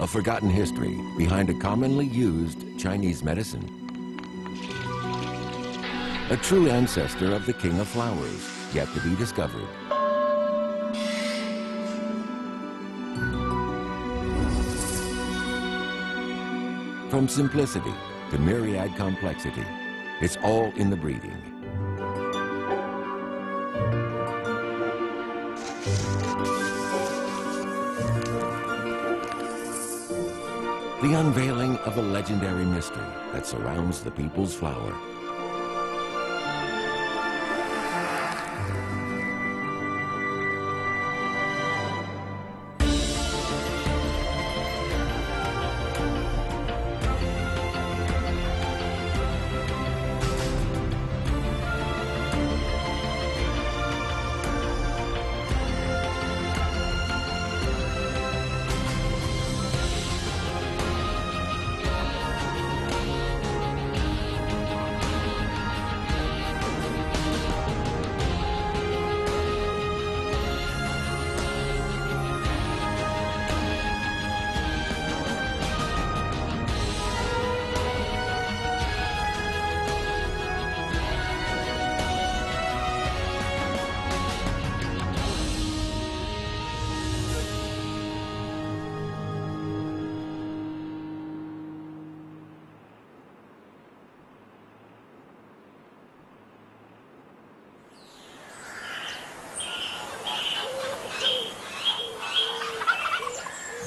a forgotten history behind a commonly used Chinese medicine. A true ancestor of the king of flowers, yet to be discovered. From simplicity to myriad complexity, it's all in the breeding. The unveiling of a legendary mystery that surrounds the people's flower.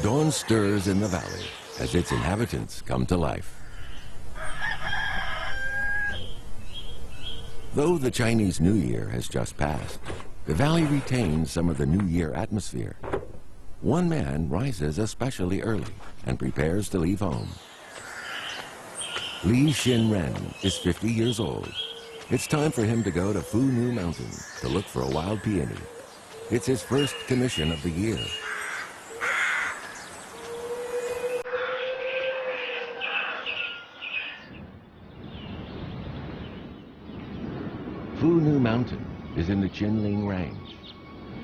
Dawn stirs in the valley as its inhabitants come to life. Though the Chinese New Year has just passed, the valley retains some of the New Year atmosphere. One man rises especially early and prepares to leave home. Li Xinren is 50 years old. It's time for him to go to Fuzhou Mountain to look for a wild peony. It's his first commission of the year. Fuzhou Mountain is in the Qinling Range.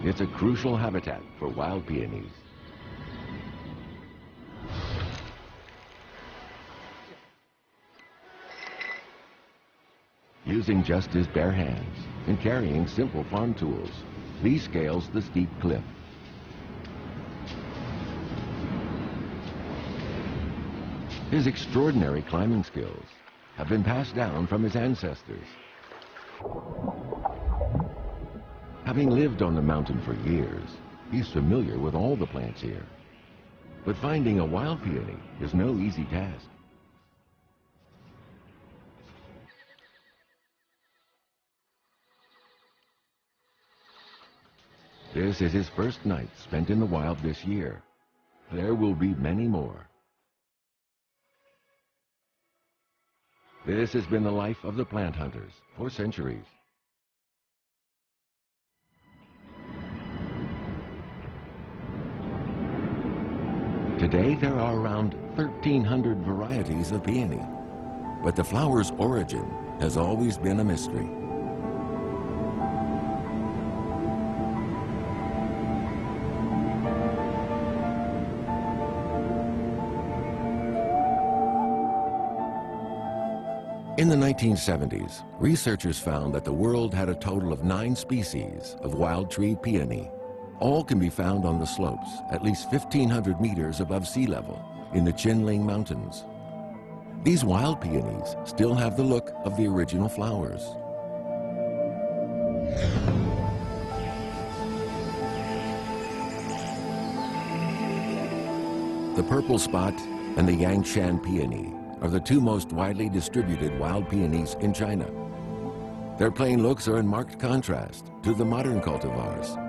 It's a crucial habitat for wild peonies. Using just his bare hands and carrying simple farm tools, Li scales the steep cliff. His extraordinary climbing skills have been passed down from his ancestors. Having lived on the mountain for years, he's familiar with all the plants here. But finding a wild peony is no easy task. This is his first night spent in the wild this year. There will be many more. This has been the life of the plant hunters for centuries. Today there are around 1,300 varieties of peony, but the flower's origin has always been a mystery. In the 1970s, researchers found that the world had a total of 9 species of wild tree peony. All can be found on the slopes, at least 1,500 meters above sea level, in the Qinling Mountains. These wild peonies still have the look of the original flowers. The purple spot and the Yangshan peony are the 2 most widely distributed wild peonies in China. Their plain looks are in marked contrast to the modern cultivars.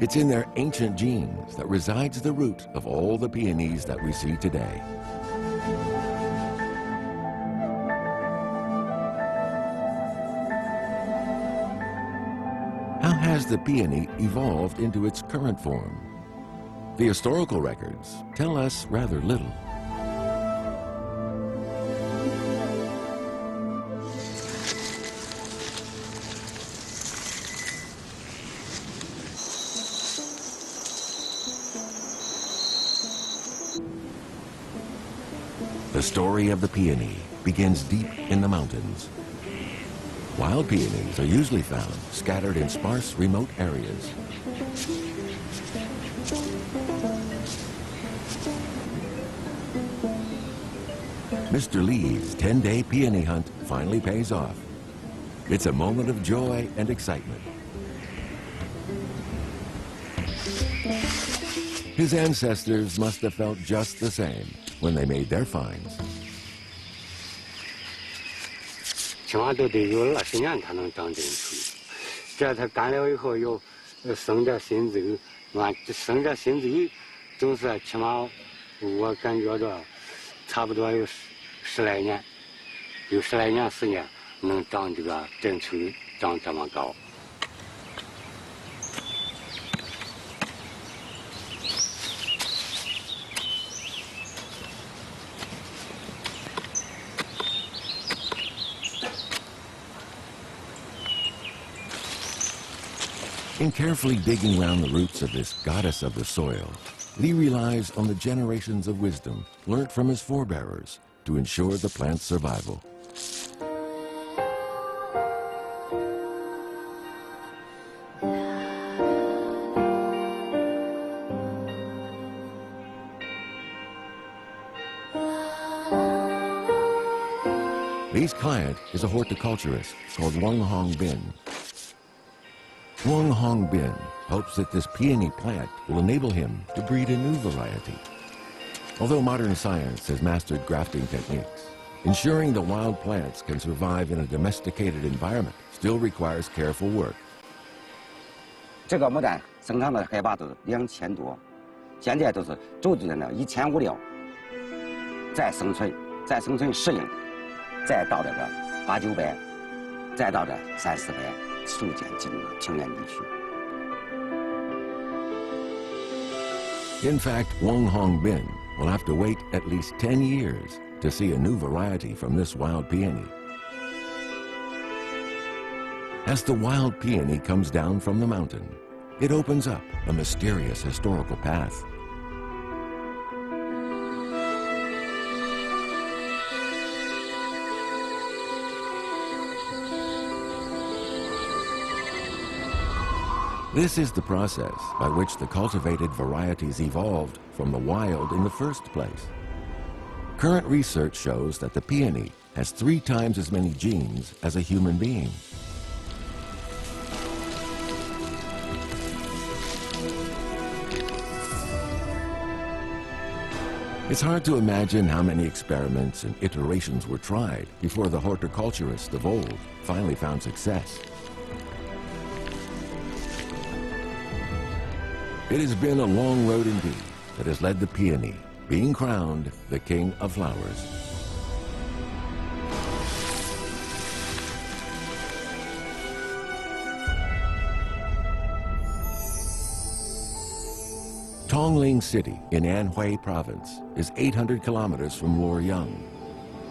It's in their ancient genes that resides the root of all the peonies that we see today. How has the peony evolved into its current form? The historical records tell us rather little. The story of the peony begins deep in the mountains. Wild peonies are usually found scattered in sparse, remote areas. Mr. Lee's 10-day peony hunt finally pays off. It's a moment of joy and excitement. His ancestors must have felt just the same when they made their finds. 起码都得有20年才能长成树，这它干了以后又生点新枝，生点新枝，就是起码我感觉着差不多有十来年，有10来年时间能长这个真树长这么高。 In carefully digging around the roots of this goddess of the soil, Lee relies on the generations of wisdom learnt from his forebears to ensure the plant's survival. Lee's client is a horticulturist called Wang Hongbin. Wang Hongbin hopes that this peony plant will enable him to breed a new variety. Although modern science has mastered grafting techniques, ensuring the wild plants can survive in a domesticated environment still requires careful work. 这个牡丹生长的海拔都是2000多，现在都是走在那1500了，再生存适应，再到这个800、900，再到这300、400。 逐渐进入平原地区。 In fact, Wang Hongbin will have to wait at least 10 years to see a new variety from this wild peony. As the wild peony comes down from the mountain, it opens up a mysterious historical path. This is the process by which the cultivated varieties evolved from the wild in the first place. Current research shows that the peony has 3 times as many genes as a human being. It's hard to imagine how many experiments and iterations were tried before the horticulturists of old finally found success. It has been a long road indeed that has led the peony, being crowned the king of flowers. Tongling City in Anhui Province is 800 kilometers from Luoyang.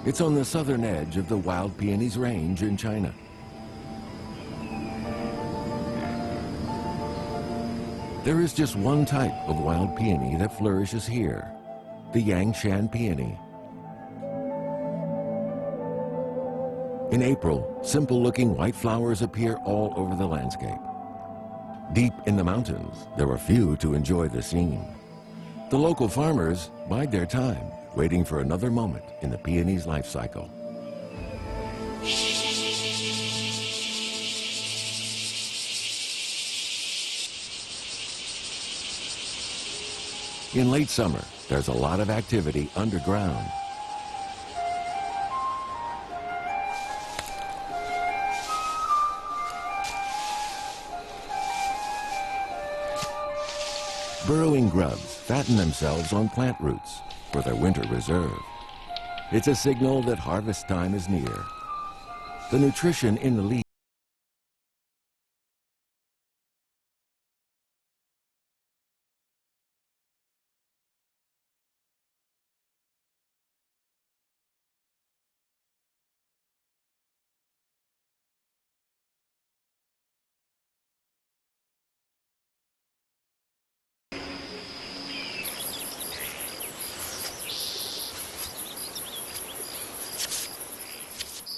It's on the southern edge of the Wild Peonies Range in China. There is just one type of wild peony that flourishes here, the Yangshan peony. In April, simple-looking white flowers appear all over the landscape. Deep in the mountains, there are few to enjoy the scene. The local farmers bide their time, waiting for another moment in the peony's life cycle. In late summer, there's a lot of activity underground. Burrowing grubs fatten themselves on plant roots for their winter reserve. It's a signal that harvest time is near. The nutrition in the leaves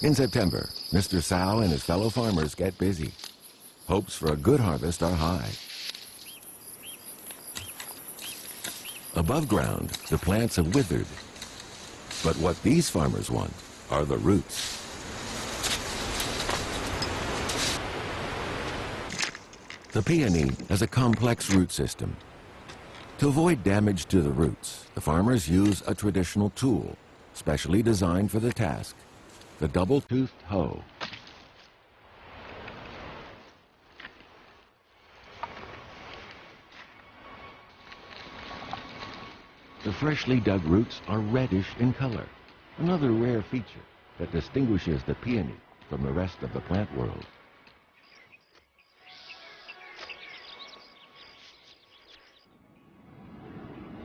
In September, Mr. Cao and his fellow farmers get busy. Hopes for a good harvest are high. Above ground, the plants have withered. But what these farmers want are the roots. The peony has a complex root system. To avoid damage to the roots, the farmers use a traditional tool, specially designed for the task, the double-toothed hoe. The freshly dug roots are reddish in color, another rare feature that distinguishes the peony from the rest of the plant world.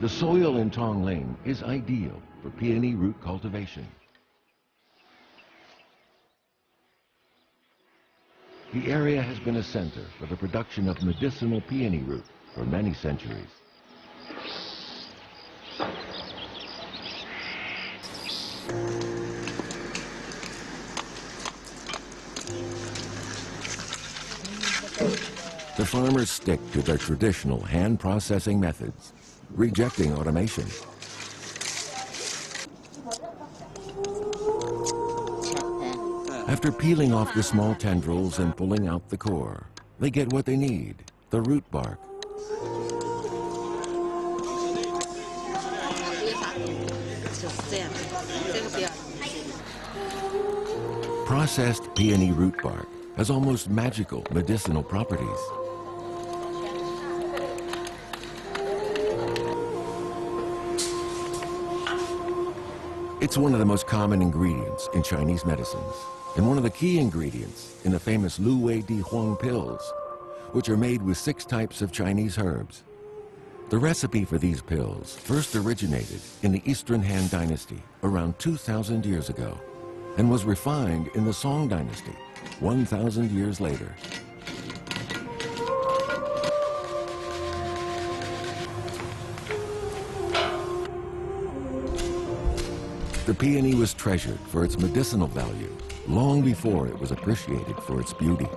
The soil in Tongling is ideal for peony root cultivation. The area has been a center for the production of medicinal peony root for many centuries. The farmers stick to their traditional hand processing methods, rejecting automation. After peeling off the small tendrils and pulling out the core, they get what they need, the root bark. Processed peony root bark has almost magical medicinal properties. It's one of the most common ingredients in Chinese medicines, and one of the key ingredients in the famous Lu Wei Di Huang pills, which are made with 6 types of Chinese herbs. The recipe for these pills first originated in the Eastern Han Dynasty around 2,000 years ago, and was refined in the Song Dynasty 1,000 years later. The peony was treasured for its medicinal value long before it was appreciated for its beauty.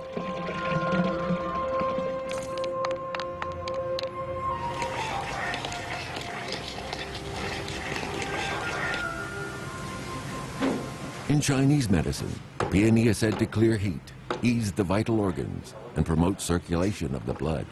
In Chinese medicine, peony is said to clear heat, ease the vital organs, and promote circulation of the blood.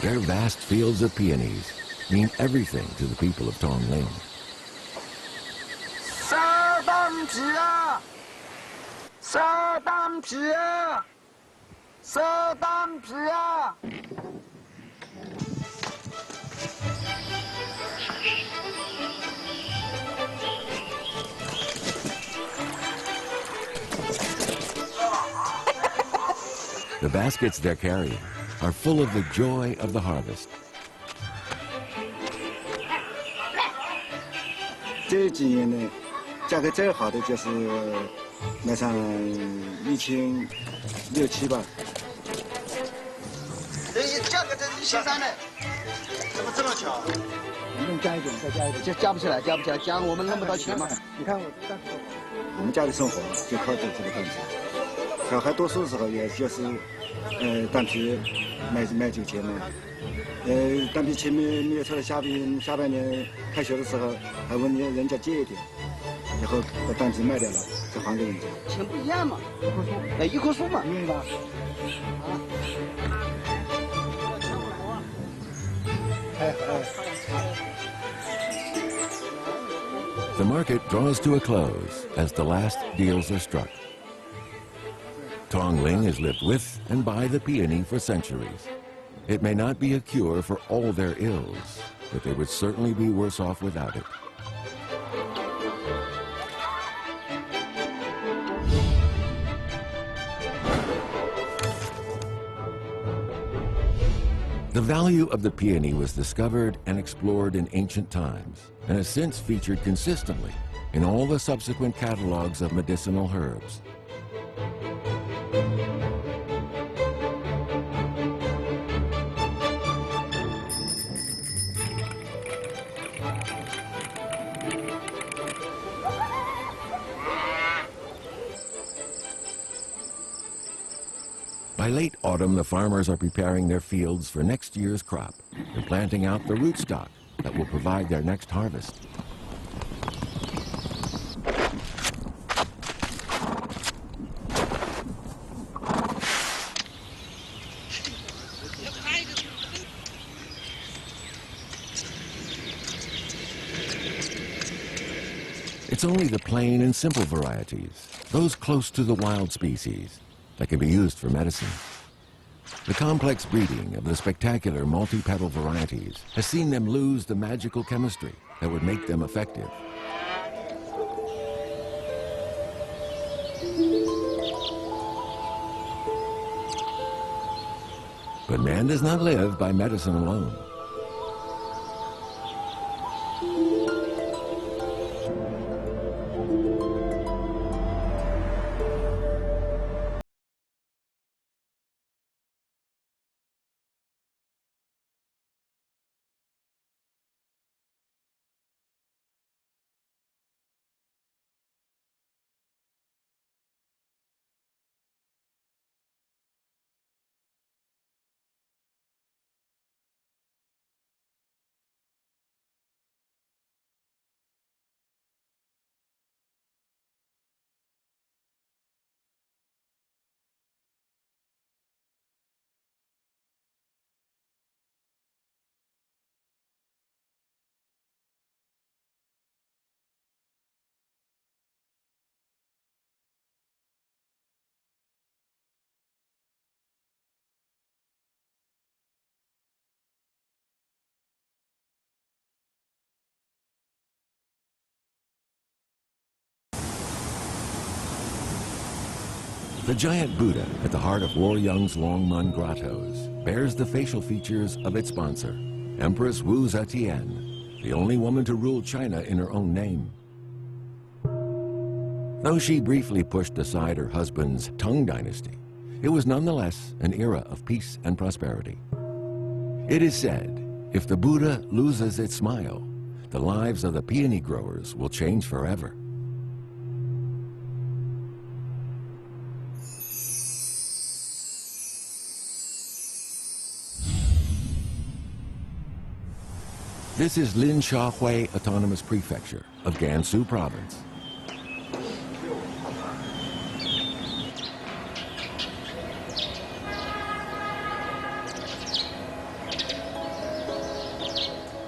Their vast fields of peonies mean everything to the people of Tongling. The baskets they're carrying are full of the joy of the harvest. 这几年呢，价格最好的就是卖上1600、1700吧。价格这是1300的，怎么这么巧？能加一点，再加一点。这加不起来，加不起来，加我们弄不到钱嘛。你看我们家的生活就靠这个东西。小孩读书的时候，也就是单皮卖9钱嘛。单皮前面没有出来，下半年开学的时候，还问人家借一点，然后把单皮卖掉了，再还给人家。钱不一样嘛，一棵树嘛，明白？The market draws to a close as the last deals are struck. Tongling has lived with and by the peony for centuries. It may not be a cure for all their ills, but they would certainly be worse off without it. The value of the peony was discovered and explored in ancient times and has since featured consistently in all the subsequent catalogs of medicinal herbs. By late autumn, the farmers are preparing their fields for next year's crop and planting out the rootstock that will provide their next harvest. It's only the plain and simple varieties, those close to the wild species, that can be used for medicine. The complex breeding of the spectacular multi-petal varieties has seen them lose the magical chemistry that would make them effective. But man does not live by medicine alone. The giant Buddha at the heart of Luoyang's Longmun Grottos bears the facial features of its sponsor, Empress Wu Zetian, the only woman to rule China in her own name. Though she briefly pushed aside her husband's Tang dynasty, it was nonetheless an era of peace and prosperity. It is said, if the Buddha loses its smile, the lives of the peony growers will change forever. This is Lin Shahui Autonomous Prefecture of Gansu Province.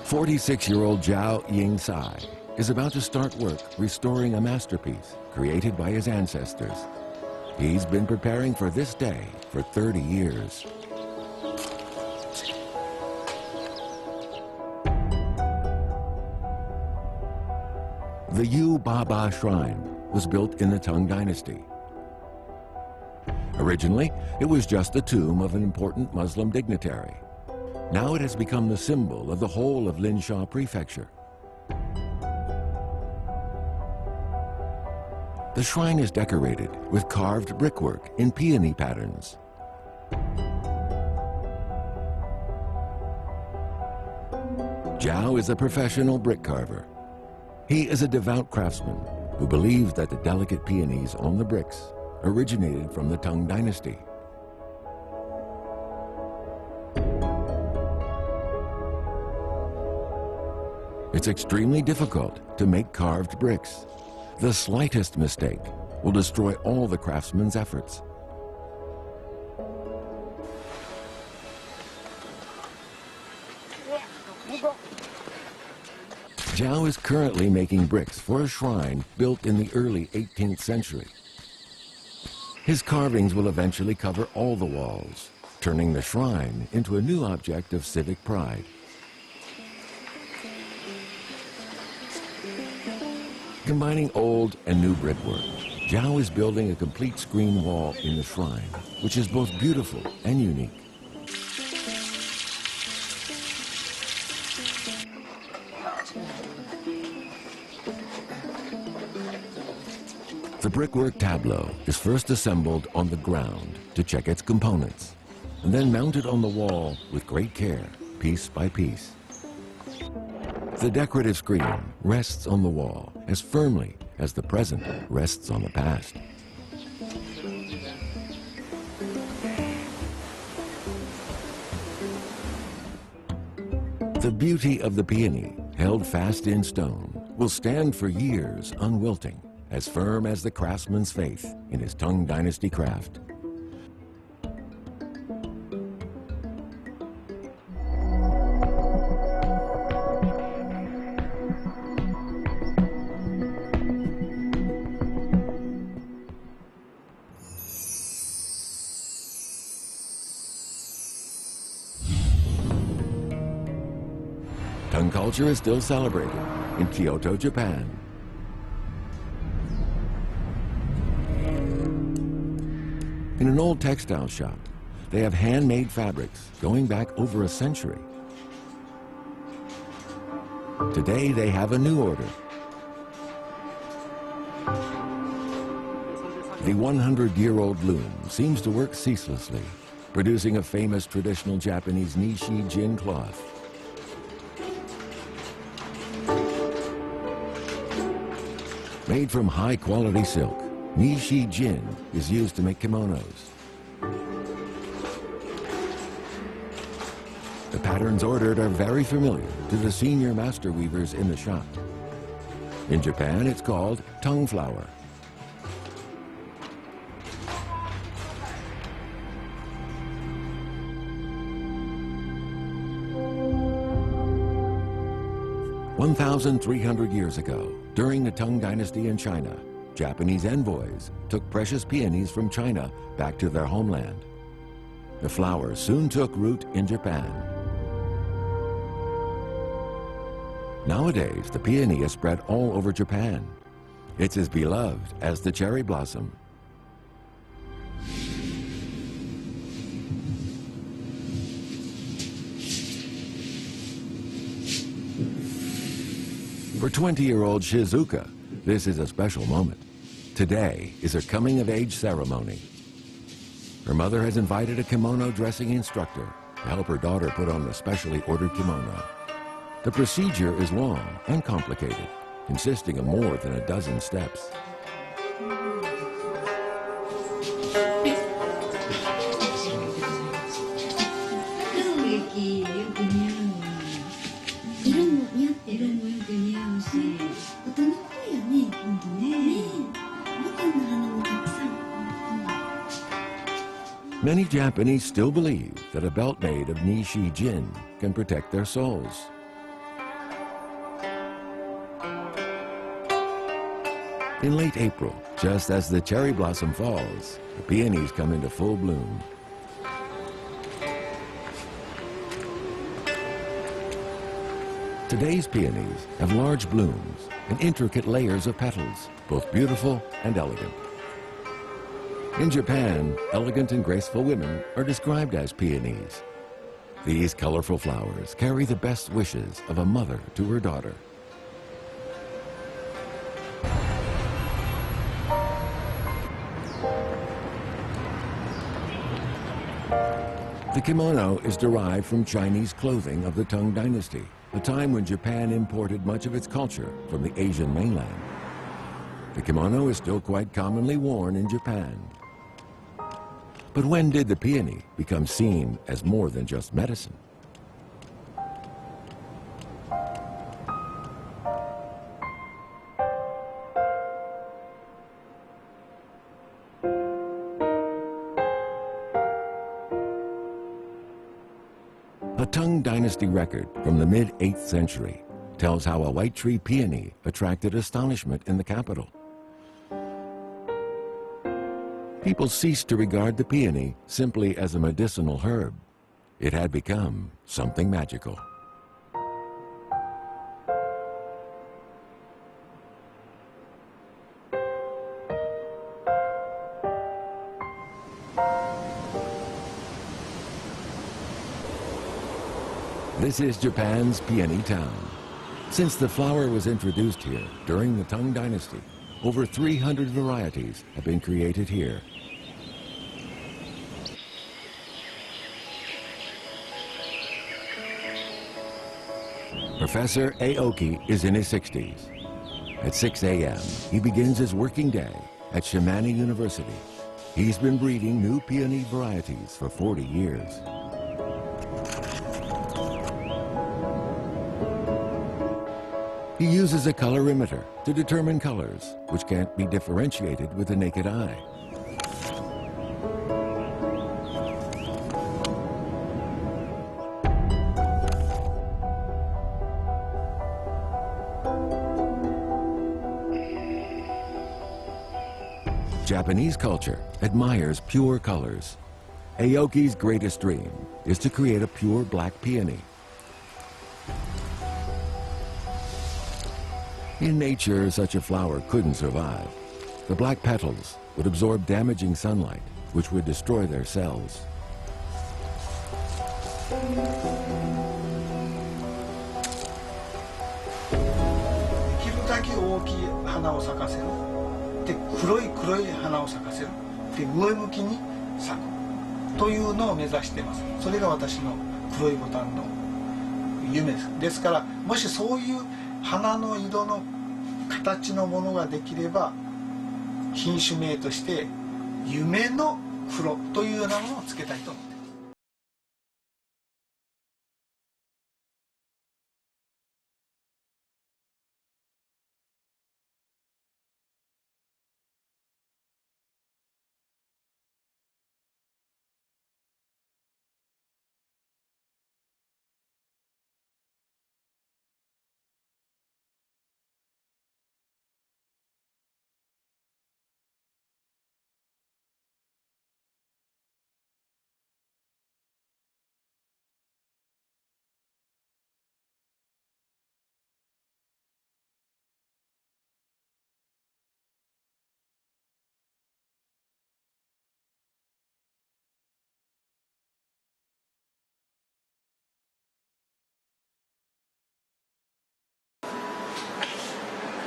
"46-year-old Zhao Yingsai is about to start work restoring a masterpiece created by his ancestors. He's been preparing for this day for 30 years. The Yu Baba Shrine was built in the Tang Dynasty. Originally, it was just the tomb of an important Muslim dignitary. Now it has become the symbol of the whole of Linsha Prefecture. The shrine is decorated with carved brickwork in peony patterns. Zhao is a professional brick carver. He is a devout craftsman who believes that the delicate peonies on the bricks originated from the Tang Dynasty. It's extremely difficult to make carved bricks. The slightest mistake will destroy all the craftsman's efforts. Zhao is currently making bricks for a shrine built in the early 18th century. His carvings will eventually cover all the walls, turning the shrine into a new object of civic pride. Combining old and new brickwork, Zhao is building a complete screen wall in the shrine, which is both beautiful and unique. The brickwork tableau is first assembled on the ground to check its components, and then mounted on the wall with great care, piece by piece. The decorative screen rests on the wall as firmly as the present rests on the past. The beauty of the peony, held fast in stone, will stand for years unwilting, as firm as the craftsman's faith in his Tang Dynasty craft. Tang culture is still celebrated in Kyoto, Japan. In an old textile shop, they have handmade fabrics going back over a century. Today, they have a new order. The 100-year-old loom seems to work ceaselessly, producing a famous traditional Japanese Nishi Jin cloth. Made from high-quality silk, Nishi Jin is used to make kimonos. The patterns ordered are very familiar to the senior master weavers in the shop. In Japan, it's called tongue flower. "1,300 years ago, during the Tang Dynasty in China, Japanese envoys took precious peonies from China back to their homeland. The flower soon took root in Japan. Nowadays, the peony is spread all over Japan. It's as beloved as the cherry blossom. For 20-year-old Shizuka, this is a special moment. Today is her coming-of-age ceremony. Her mother has invited a kimono dressing instructor to help her daughter put on the specially ordered kimono. The procedure is long and complicated, consisting of more than a dozen steps. Many Japanese still believe that a belt made of Nishi Jin can protect their souls. In late April, just as the cherry blossom falls, the peonies come into full bloom. Today's peonies have large blooms and intricate layers of petals, both beautiful and elegant. In Japan, elegant and graceful women are described as peonies. These colorful flowers carry the best wishes of a mother to her daughter. kimono is derived from Chinese clothing of the Tang Dynasty, a time when Japan imported much of its culture from the Asian mainland. The kimono is still quite commonly worn in Japan. But when did the peony become seen as more than just medicine? A Tang Dynasty record from the mid-8th century tells how a white tree peony attracted astonishment in the capital. People ceased to regard the peony simply as a medicinal herb. It had become something magical. This is Japan's Peony Town. Since the flower was introduced here during the Tang Dynasty, over 300 varieties have been created here. Professor Aoki is in his 60s. At 6 a.m., he begins his working day at Shimane University. He's been breeding new peony varieties for 40 years. He uses a colorimeter to determine colors which can't be differentiated with the naked eye. Japanese culture admires pure colors. Aoki's greatest dream is to create a pure black peony. In nature, such a flower couldn't survive. The black petals would absorb damaging sunlight, which would destroy their cells.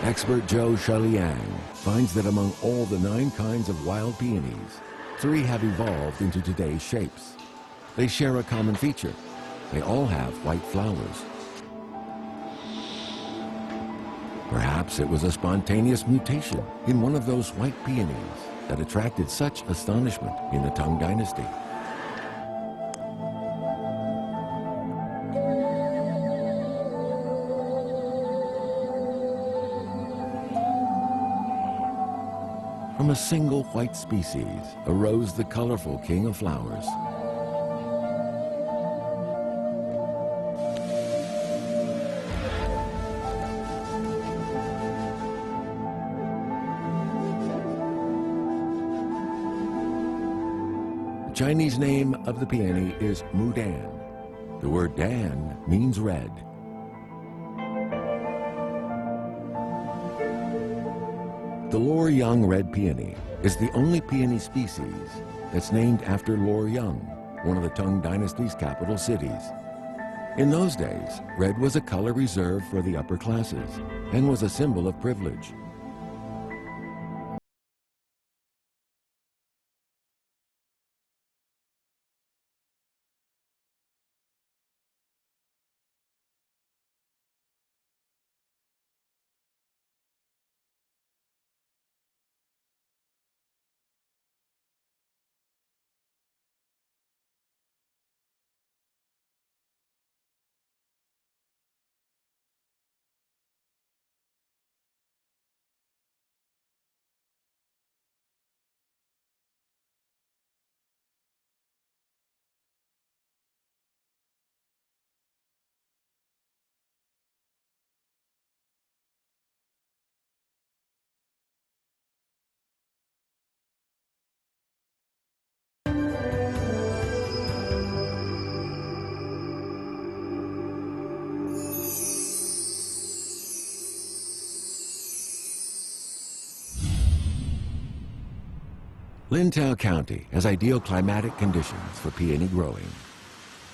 Expert Zhou Shaliang finds that among all the 9 kinds of wild peonies, 3 have evolved into today's shapes. They share a common feature. They all have white flowers. Perhaps it was a spontaneous mutation in one of those white peonies that attracted such astonishment in the Tang Dynasty. From a single white species arose the colorful king of flowers. The Chinese name of the peony is Mudan. The word Dan means red. The Luoyang red peony is the only peony species that's named after Luoyang, one of the Tang Dynasty's capital cities. In those days, red was a color reserved for the upper classes and was a symbol of privilege. Lintao County has ideal climatic conditions for peony growing.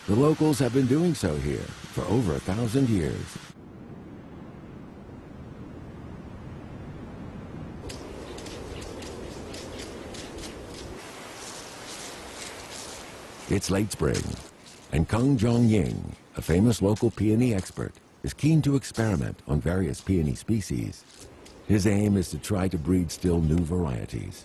The locals have been doing so here for over 1,000 years. It's late spring, and Kung Zhongying, a famous local peony expert, is keen to experiment on various peony species. His aim is to try to breed still new varieties.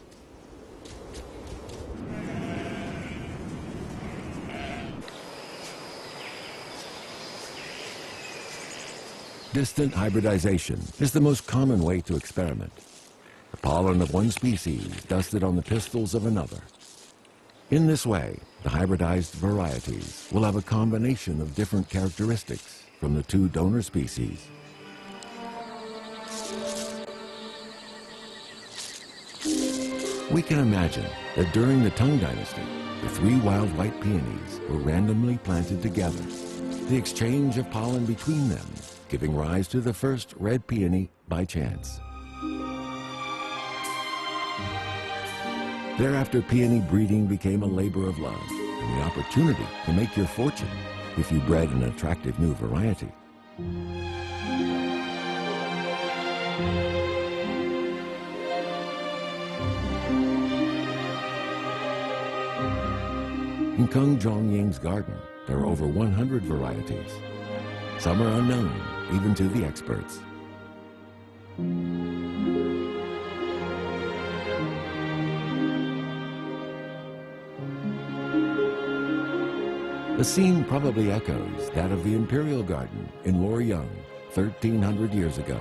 Distant hybridization is the most common way to experiment. The pollen of one species dusted on the pistils of another. In this way, the hybridized varieties will have a combination of different characteristics from the two donor species. We can imagine that during the Tang Dynasty, the 3 wild white peonies were randomly planted together, the exchange of pollen between them giving rise to the first red peony by chance. Thereafter, peony breeding became a labor of love and the opportunity to make your fortune if you bred an attractive new variety. In Kung Zhongying's garden, there are over 100 varieties. Some are unknown, even to the experts. The scene probably echoes that of the imperial garden in Luoyang 1,300 years ago.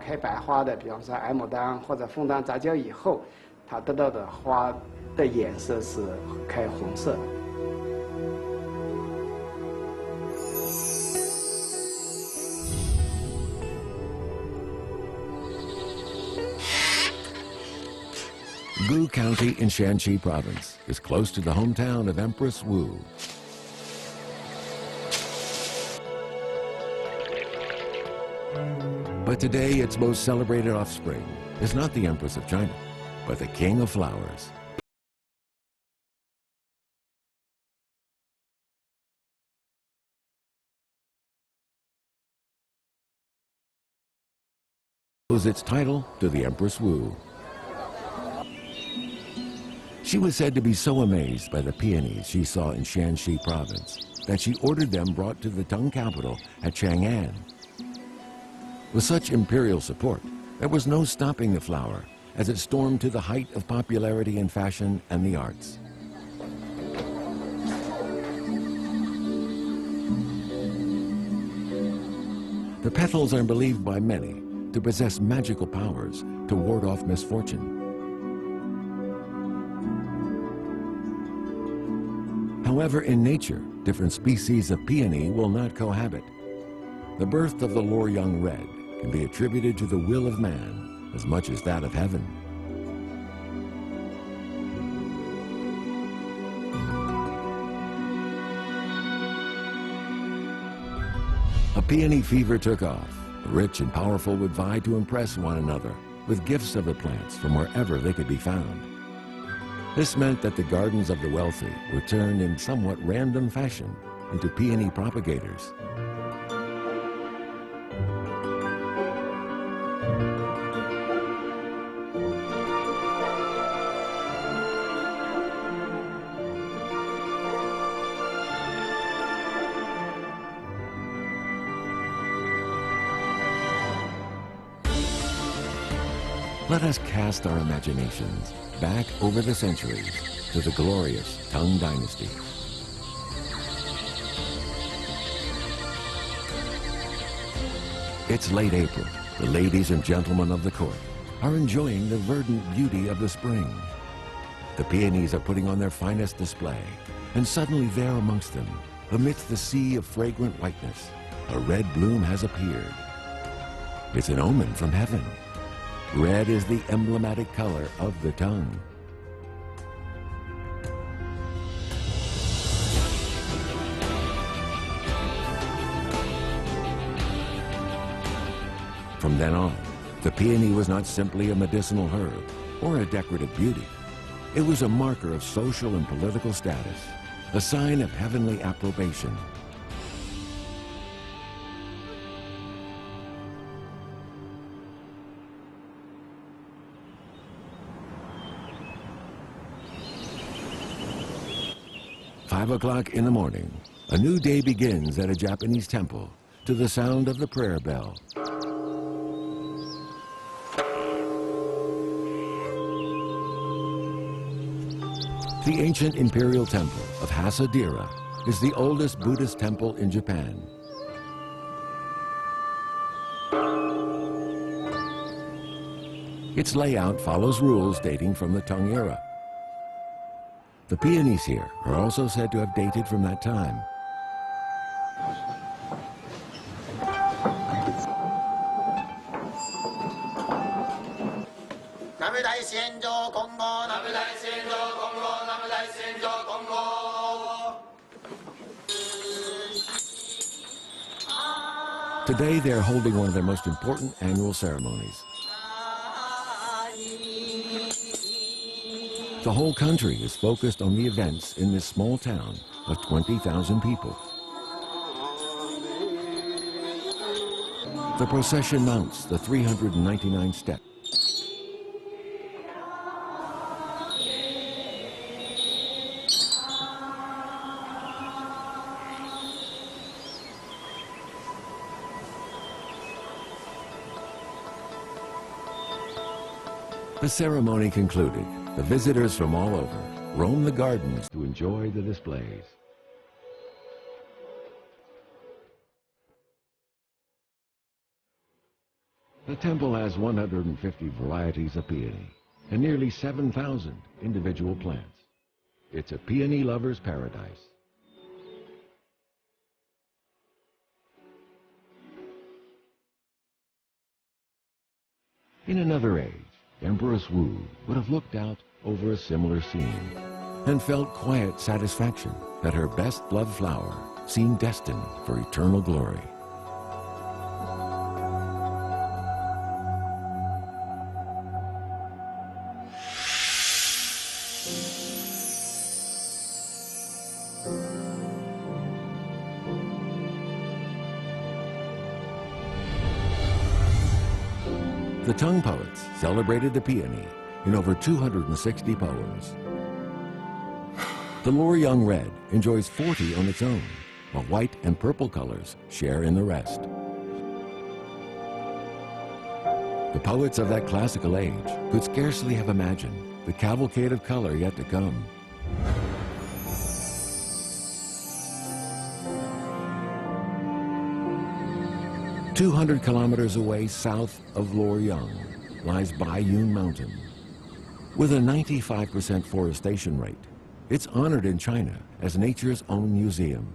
开白花的，比方说矮牡丹或者枫丹杂交以后，它得到的花的颜色是开红色。Gu County in Shanxi Province is close to the hometown of Empress Wu. But today, its most celebrated offspring is not the Empress of China, but the King of Flowers. Owes its title to the Empress Wu. She was said to be so amazed by the peonies she saw in Shanxi Province that she ordered them brought to the Tang capital at Chang'an. With such imperial support, there was no stopping the flower as it stormed to the height of popularity in fashion and the arts. The petals are believed by many to possess magical powers to ward off misfortune. However, in nature, different species of peony will not cohabit. The birth of the Luoyang red can be attributed to the will of man as much as that of heaven. A peony fever took off. The rich and powerful would vie to impress one another with gifts of the plants from wherever they could be found. This meant that the gardens of the wealthy were turned in somewhat random fashion into peony propagators. Let us cast our imaginations back over the centuries to the glorious Tang Dynasty. It's late April. The ladies and gentlemen of the court are enjoying the verdant beauty of the spring. The peonies are putting on their finest display, and suddenly there amongst them, amidst the sea of fragrant whiteness, a red bloom has appeared. It's an omen from heaven. Red is the emblematic color of the Tang. From then on, the peony was not simply a medicinal herb or a decorative beauty. It was a marker of social and political status, a sign of heavenly approbation. "5 o'clock in the morning, a new day begins at a Japanese temple to the sound of the prayer bell. The ancient imperial temple of Astor is the oldest Buddhist temple in Japan. Its layout follows rules dating from the Tang era. The peonies here are also said to have dated from that time. Today they are holding one of their most important annual ceremonies. The whole country is focused on the events in this small town of 20,000 people. The procession mounts the 399 steps. The ceremony concluded. The visitors from all over roam the gardens to enjoy the displays. The temple has 150 varieties of peony and nearly 7,000 individual plants. It's a peony lover's paradise. In another age, Empress Wu would have looked out over a similar scene and felt quiet satisfaction that her best-loved flower seemed destined for eternal glory. The Tang poets celebrated the peony in over 260 poems. The Luoyang red enjoys 40 on its own, while white and purple colors share in the rest. The poets of that classical age could scarcely have imagined the cavalcade of color yet to come. 200 kilometers away south of Luoyang lies Baiyun Mountain. With a 95% forestation rate, it's honored in China as nature's own museum.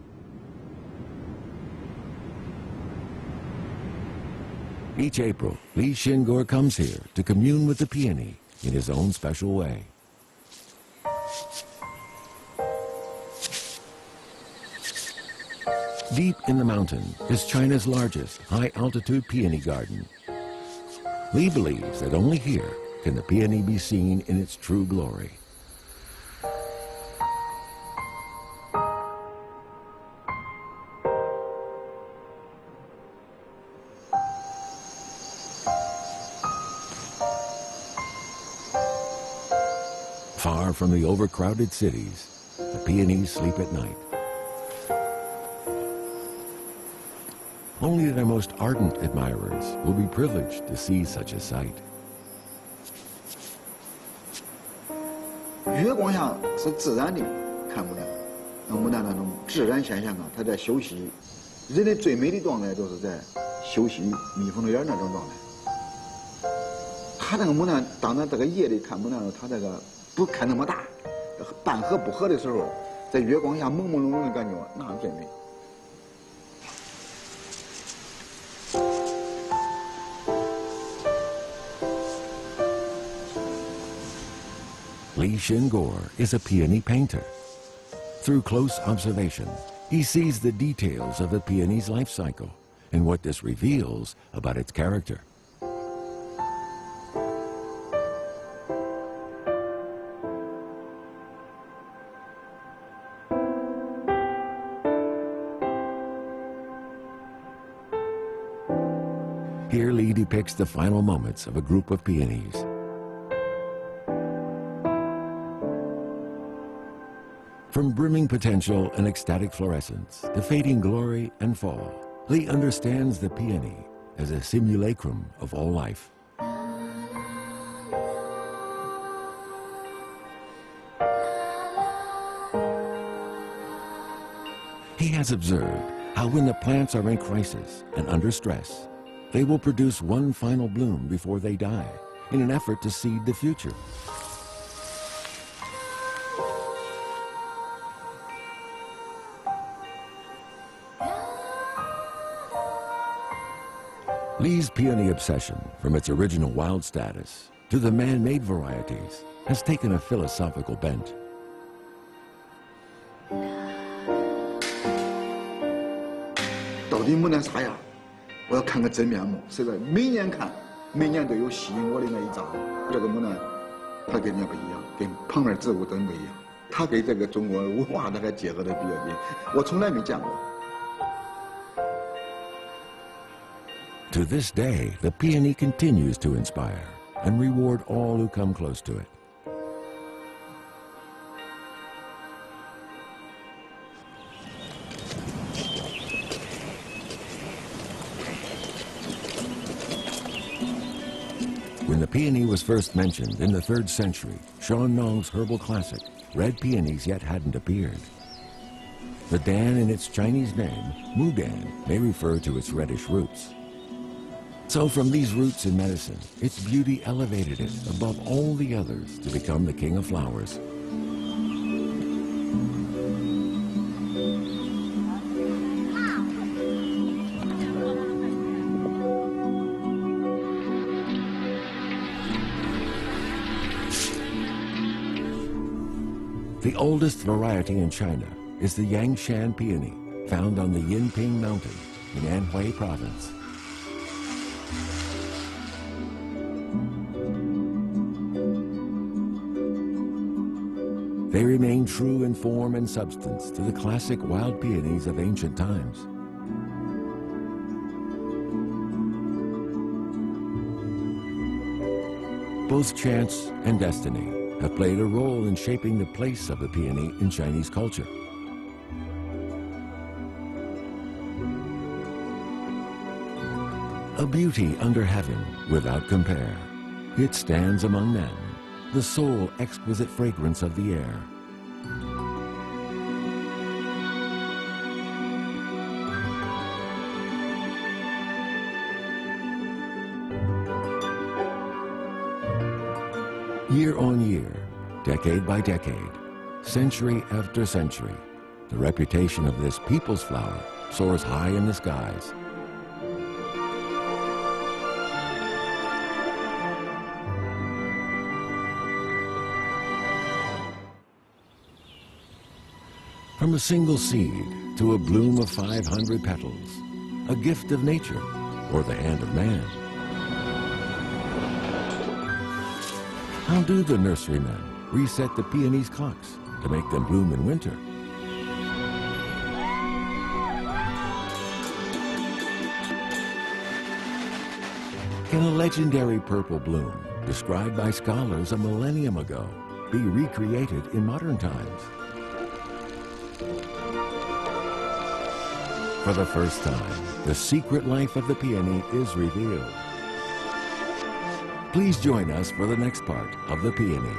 Each April, Li Xingor comes here to commune with the peony in his own special way. Deep in the mountain is China's largest high-altitude peony garden. Li believes that only here can the peony be seen in its true glory. Far from the overcrowded cities, the peonies sleep at night. Only their most ardent admirers will be privileged to see such a sight. 月光下是自然的看不了，那牡丹那种自然现象啊，它在休息。人的最美的状态就是在休息、蜜蜂的眼那种状态。它这个牡丹，当然这个夜里看牡丹的时候，它这个不开那么大，半合不合的时候，在月光下朦朦胧胧的感觉，那最美。 Li Xingor is a peony painter. Through close observation, he sees the details of the peony's life cycle and what this reveals about its character. Here Li depicts the final moments of a group of peonies. From brimming potential and ecstatic fluorescence to fading glory and fall, Li understands the peony as a simulacrum of all life. He has observed how when the plants are in crisis and under stress, they will produce one final bloom before they die in an effort to seed the future. Li's peony obsession, from its original wild status to the man-made varieties, has taken a philosophical bent. 到底牡丹啥样？我要看个真面目。是的，每年看，每年都有吸引我的那一张。这个牡丹，它跟人家不一样，跟旁边植物真不一样。它跟这个中国文化那个结合的比较紧，我从来没见过。 To this day, the peony continues to inspire and reward all who come close to it. When the peony was first mentioned in the 3rd century, Shan Nong's herbal classic, red peonies yet hadn't appeared. The Dan in its Chinese name, Mudan, may refer to its reddish roots. So from these roots in medicine, its beauty elevated it above all the others to become the king of flowers. The oldest variety in China is the Yangshan peony, found on the Yinping Mountain in Anhui Province. They remain true in form and substance to the classic wild peonies of ancient times. Both chance and destiny have played a role in shaping the place of the peony in Chinese culture. A beauty under heaven without compare. It stands among men, the sole exquisite fragrance of the air. Year on year, decade by decade, century after century, the reputation of this people's flower soars high in the skies. From a single seed to a bloom of 500 petals, a gift of nature or the hand of man. How do the nurserymen reset the peonies' clocks to make them bloom in winter? Can a legendary purple bloom, described by scholars a millennium ago, be recreated in modern times? For the first time, the secret life of the peony is revealed. Please join us for the next part of the Peony.